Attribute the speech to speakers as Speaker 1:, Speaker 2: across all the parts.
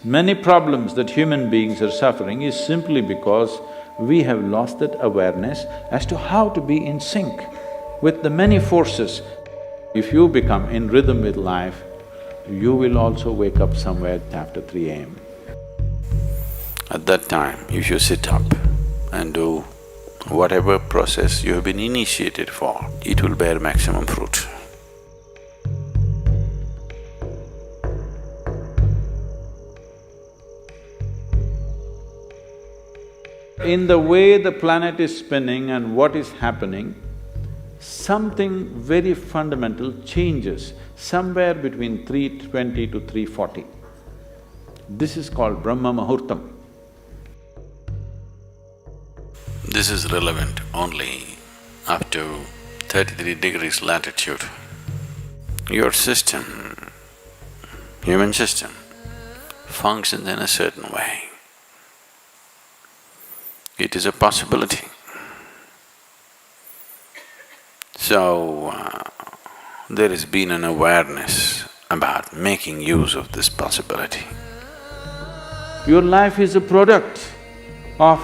Speaker 1: Many problems that human beings are suffering is simply because we have lost that awareness as to how to be in sync with the many forces. If you become in rhythm with life, you will also wake up somewhere after 3 a.m. At that time, if you sit up and do whatever process you have been initiated for, it will bear maximum fruit. In the way the planet is spinning and what is happening, something very fundamental changes somewhere between 3:20 to 3:40. This is called Brahma Muhurtam. This is relevant only up to 33 degrees latitude. Your system, human system, functions in a certain way. It is a possibility. So, there has been an awareness about making use of this possibility. Your life is a product of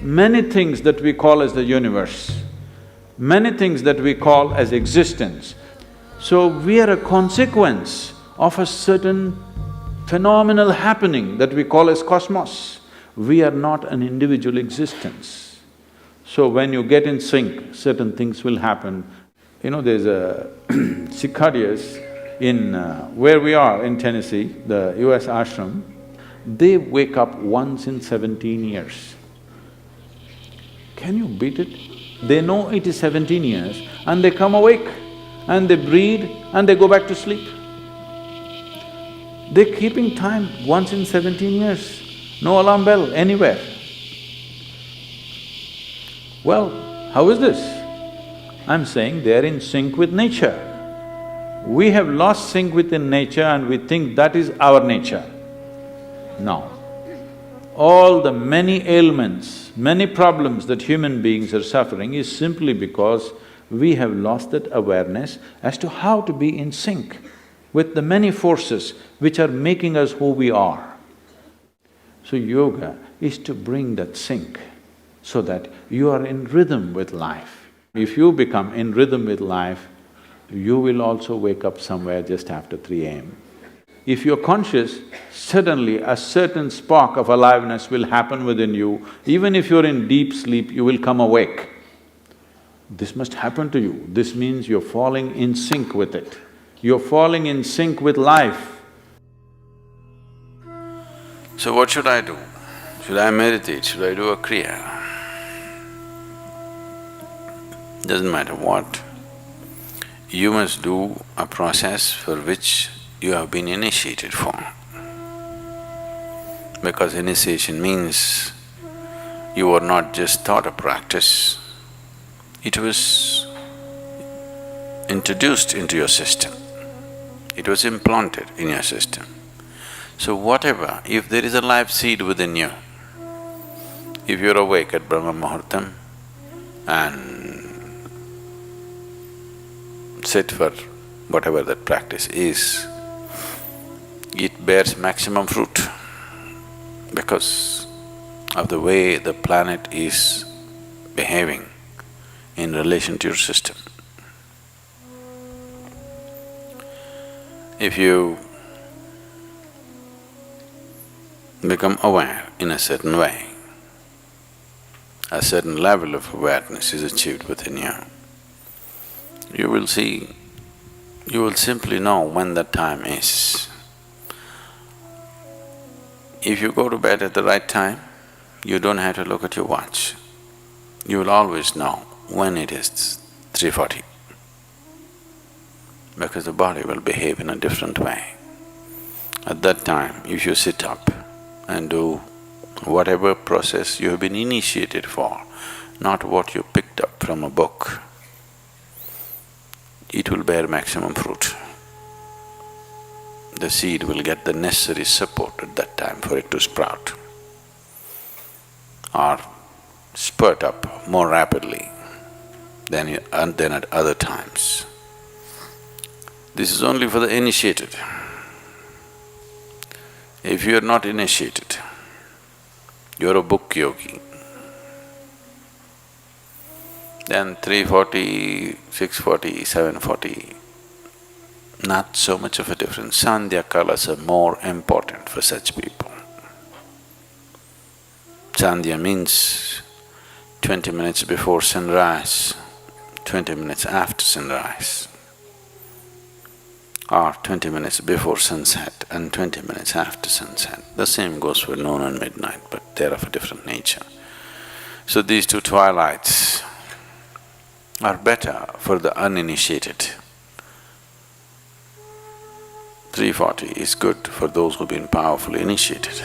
Speaker 1: many things that we call as the universe, many things that we call as existence. So, we are a consequence of a certain phenomenal happening that we call as cosmos. We are not an individual existence. So when you get in sync, certain things will happen. You know, there's a cicadas in where we are in Tennessee, the US ashram, they wake up once in 17 years. Can you beat it? They know it is 17 years and they come awake and they breathe and they go back to sleep. They're keeping time once in 17 years. No alarm bell anywhere. Well, how is this? I'm saying they're in sync with nature. We have lost sync within nature and we think that is our nature. No. All the many ailments, many problems that human beings are suffering is simply because we have lost that awareness as to how to be in sync with the many forces which are making us who we are. So yoga is to bring that sync so that you are in rhythm with life. If you become in rhythm with life, you will also wake up somewhere just after 3 a.m. If you're conscious, suddenly a certain spark of aliveness will happen within you. Even if you're in deep sleep, you will come awake. This must happen to you. This means you're falling in sync with it. You're falling in sync with life. So what should I do? Should I meditate? Should I do a kriya? Doesn't matter what. You must do a process for which you have been initiated for. Because initiation means you were not just taught a practice, it was introduced into your system, it was implanted in your system. So whatever, if there is a life seed within you, if you're awake at Brahma Muhurtam and sit for whatever that practice is, it bears maximum fruit because of the way the planet is behaving in relation to your system. If you become aware in a certain way, a certain level of awareness is achieved within you, you will see, you will simply know when that time is. If you go to bed at the right time, you don't have to look at your watch. You will always know when it is 3:40, because the body will behave in a different way. At that time, if you sit up and do whatever process you have been initiated for, not what you picked up from a book, it will bear maximum fruit. The seed will get the necessary support at that time for it to sprout or spurt up more rapidly than at other times. This is only for the initiated. If you're not initiated, you're a book yogi, then 340, 640, 740, not so much of a difference. Sandhya kalas are more important for such people. Sandhya means 20 minutes before sunrise, 20 minutes after sunrise, or 20 minutes before sunset and 20 minutes after sunset. The same goes for noon and midnight, but they're of a different nature. So these two twilights are better for the uninitiated. 340 is good for those who've been powerfully initiated.